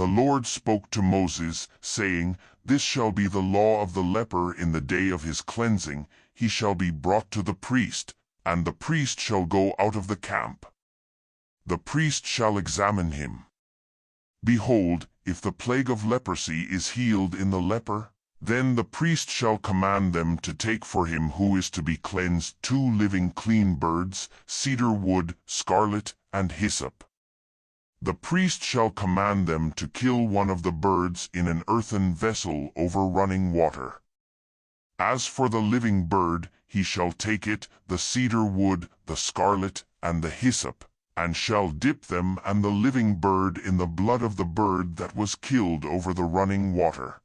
The Lord spoke to Moses, saying, This shall be the law of the leper in the day of his cleansing. He shall be brought to the priest, and the priest shall go out of the camp. The priest shall examine him. Behold, if the plague of leprosy is healed in the leper, then the priest shall command them to take for him who is to be cleansed 2 living clean birds, cedar wood, scarlet, and hyssop. The priest shall command them to kill one of the birds in an earthen vessel over running water. As for the living bird, he shall take it, the cedar wood, the scarlet, and the hyssop, and shall dip them and the living bird in the blood of the bird that was killed over the running water.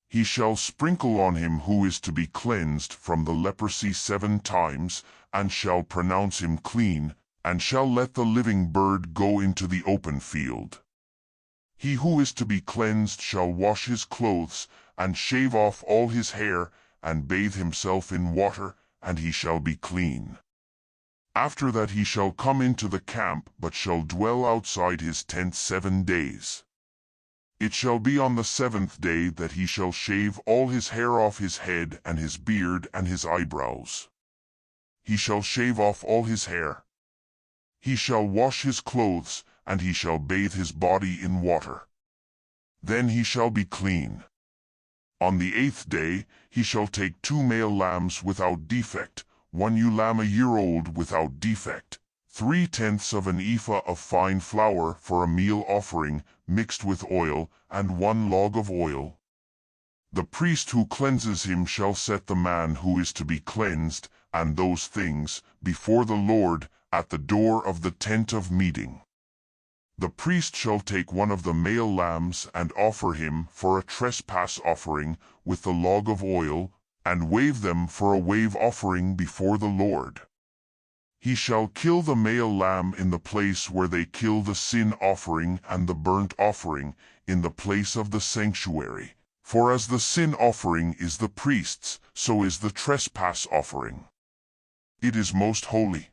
He shall sprinkle on him who is to be cleansed from the leprosy 7 times, and shall pronounce him clean, and shall let the living bird go into the open field. He who is to be cleansed shall wash his clothes, and shave off all his hair, and bathe himself in water, and he shall be clean. After that he shall come into the camp, but shall dwell outside his tent 7 days. It shall be on the 7th day that he shall shave all his hair off his head, and his beard, and his eyebrows. He shall shave off all his hair. He shall wash his clothes, and he shall bathe his body in water. Then he shall be clean. On the 8th day he shall take 2 male lambs without defect, 1 ewe lamb a year old without defect, 3/10 of an ephah of fine flour for a meal offering, mixed with oil, and 1 log of oil. The priest who cleanses him shall set the man who is to be cleansed, and those things, before the Lord, at the door of the tent of meeting. The priest shall take 1 of the male lambs and offer him for a trespass offering with the log of oil, and wave them for a wave offering before the Lord. He shall kill the male lamb in the place where they kill the sin offering and the burnt offering, in the place of the sanctuary. For as the sin offering is the priest's, so is the trespass offering. It is most holy.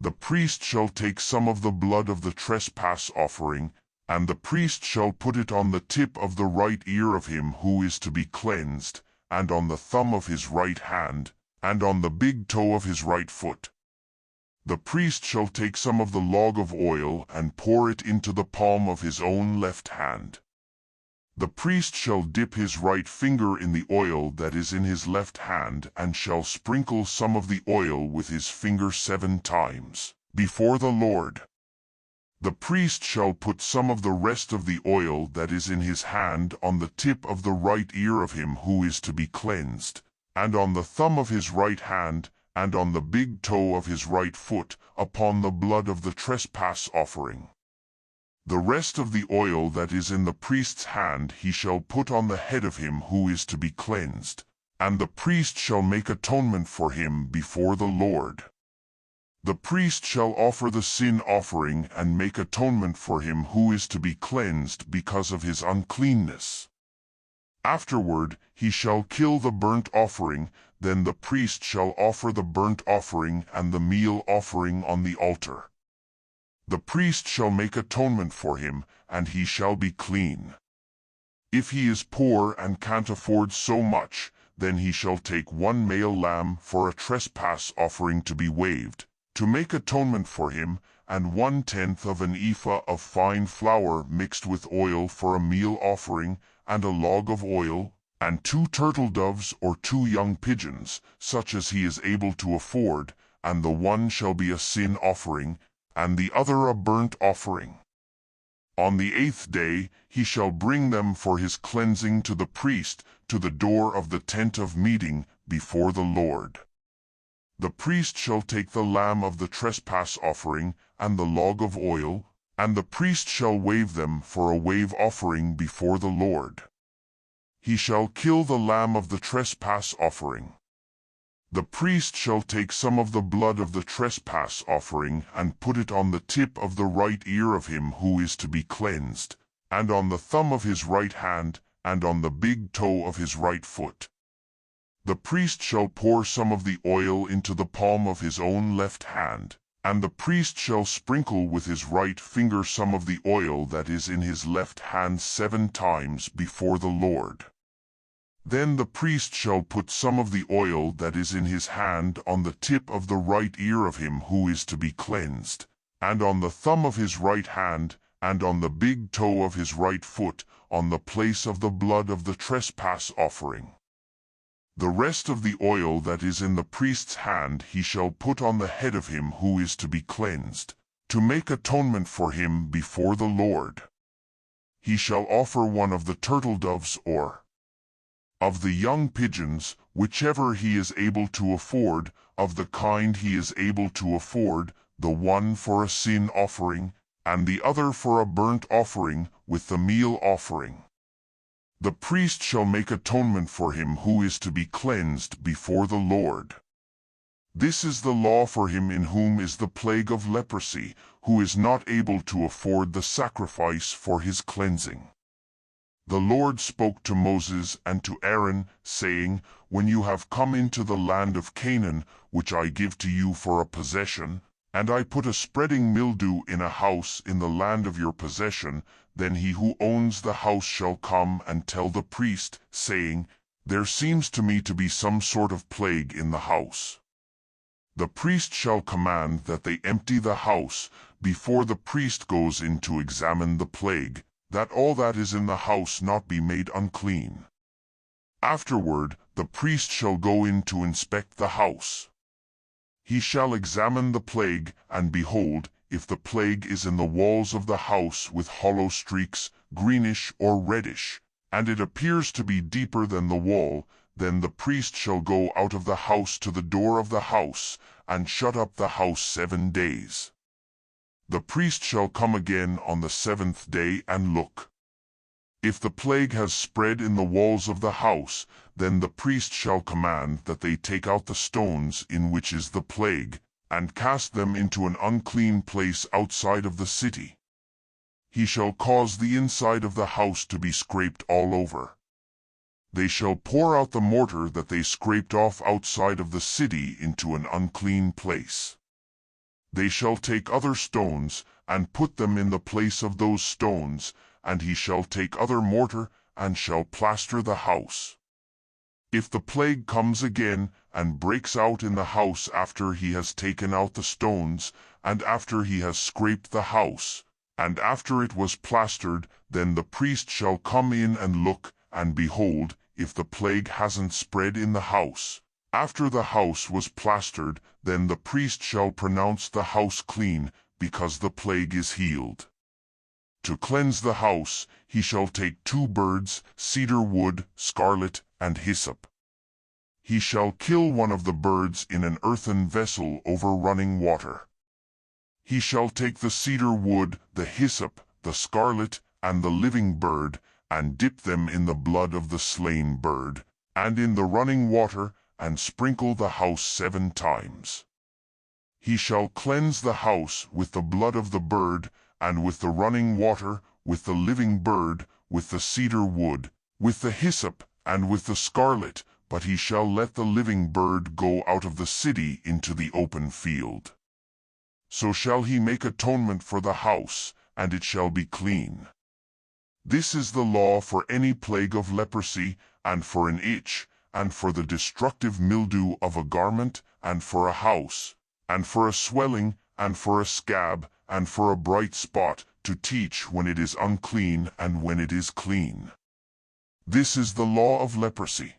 The priest shall take some of the blood of the trespass offering, and the priest shall put it on the tip of the right ear of him who is to be cleansed, and on the thumb of his right hand, and on the big toe of his right foot. The priest shall take some of the log of oil and pour it into the palm of his own left hand. The priest shall dip his right finger in the oil that is in his left hand, and shall sprinkle some of the oil with his finger 7 times, before the Lord. The priest shall put some of the rest of the oil that is in his hand on the tip of the right ear of him who is to be cleansed, and on the thumb of his right hand, and on the big toe of his right foot, upon the blood of the trespass offering. The rest of the oil that is in the priest's hand he shall put on the head of him who is to be cleansed, and the priest shall make atonement for him before the Lord. The priest shall offer the sin offering and make atonement for him who is to be cleansed because of his uncleanness. Afterward he shall kill the burnt offering, then the priest shall offer the burnt offering and the meal offering on the altar. The priest shall make atonement for him, and he shall be clean. If he is poor and can't afford so much, then he shall take 1 male lamb for a trespass offering to be waved, to make atonement for him, and 1/10 of an ephah of fine flour mixed with oil for a meal offering, and a log of oil, and 2 turtle doves or 2 young pigeons, such as he is able to afford, and the one shall be a sin offering, and the other a burnt offering. On the 8th day he shall bring them for his cleansing to the priest, to the door of the tent of meeting, before the Lord. The priest shall take the lamb of the trespass offering, and the log of oil, and the priest shall wave them for a wave offering before the Lord. He shall kill the lamb of the trespass offering. The priest shall take some of the blood of the trespass offering and put it on the tip of the right ear of him who is to be cleansed, and on the thumb of his right hand, and on the big toe of his right foot. The priest shall pour some of the oil into the palm of his own left hand, And the priest shall sprinkle with his right finger some of the oil that is in his left hand 7 times before the Lord. Then the priest shall put some of the oil that is in his hand on the tip of the right ear of him who is to be cleansed, and on the thumb of his right hand, and on the big toe of his right foot, on the place of the blood of the trespass offering. The rest of the oil that is in the priest's hand he shall put on the head of him who is to be cleansed, to make atonement for him before the Lord. He shall offer one of the turtle doves or of the young pigeons, whichever he is able to afford, of the kind he is able to afford, the one for a sin offering, and the other for a burnt offering with the meal offering. The priest shall make atonement for him who is to be cleansed before the Lord. This is the law for him in whom is the plague of leprosy, who is not able to afford the sacrifice for his cleansing. The Lord spoke to Moses and to Aaron, saying, When you have come into the land of Canaan, which I give to you for a possession, and I put a spreading mildew in a house in the land of your possession, then he who owns the house shall come and tell the priest, saying, There seems to me to be some sort of plague in the house. The priest shall command that they empty the house before the priest goes in to examine the plague, that all that is in the house not be made unclean. Afterward, the priest shall go in to inspect the house. He shall examine the plague, and behold, if the plague is in the walls of the house with hollow streaks, greenish or reddish, and it appears to be deeper than the wall, then the priest shall go out of the house to the door of the house, and shut up the house 7 days. The priest shall come again on the 7th day and look. If the plague has spread in the walls of the house, then the priest shall command that they take out the stones in which is the plague, and cast them into an unclean place outside of the city. He shall cause the inside of the house to be scraped all over. They shall pour out the mortar that they scraped off outside of the city into an unclean place. They shall take other stones, and put them in the place of those stones, and he shall take other mortar, and shall plaster the house. If the plague comes again, and breaks out in the house after he has taken out the stones, and after he has scraped the house, and after it was plastered, then the priest shall come in and look, and behold, if the plague hasn't spread in the house, after the house was plastered, then the priest shall pronounce the house clean, because the plague is healed. To cleanse the house, he shall take 2 birds, cedar wood, scarlet, and hyssop. He shall kill one of the birds in an earthen vessel over running water. He shall take the cedar wood, the hyssop, the scarlet, and the living bird, and dip them in the blood of the slain bird, and in the running water, and sprinkle the house 7 times. He shall cleanse the house with the blood of the bird, and with the running water, with the living bird, with the cedar wood, with the hyssop, and with the scarlet, but he shall let the living bird go out of the city into the open field. So shall he make atonement for the house, and it shall be clean. This is the law for any plague of leprosy, and for an itch, and for the destructive mildew of a garment, and for a house, and for a swelling, and for a scab, and for a bright spot, to teach when it is unclean and when it is clean. This is the law of leprosy.